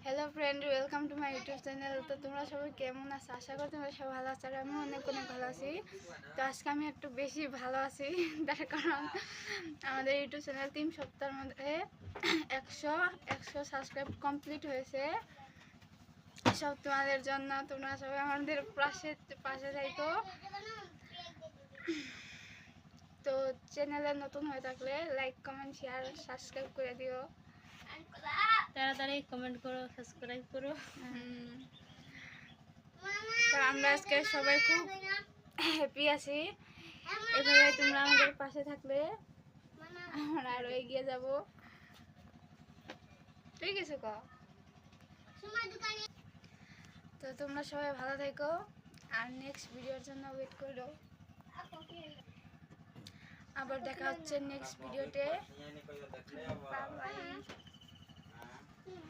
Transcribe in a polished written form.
Hello friend, welcome to my YouTube channel. তো তোমরা সবাই কেমন আছো? আশা করি তোমরা সবাই ভালো আছো, আর আমি অনেক অনেক ভালো আছি। তো আজকে আমি একটু বেশি ভালো আছি, তার কারণ আমাদের ইউটিউব চ্যানেল 3 সপ্তাহের মধ্যে 100 সাবস্ক্রাইব কমপ্লিট হয়েছে। সব তোমাদের জন্য, তোমরা সবাই আমাদের পাশে থাকো। তো চ্যানেলে নতুন হয়ে থাকলে লাইক, কমেন্ট, শেয়ার, সাবস্ক্রাইব করে দিও। তাড়াতাড়ি কমেন্ট করো, সাবস্ক্রাইব করো। তো আমরা আজকে সবাই খুব হ্যাপি আছি। এভাবে তোমরা আমাদের পাশে থাকলে আমরা আরো এগিয়ে যাব। ঠিক আছে ক। তো তোমরা সবাই ভালো থেকো, আর নেক্সট ভিডিওর জন্য ওয়েট করো। আবার দেখা হচ্ছে নেক্সট ভিডিওতে। Bye bye.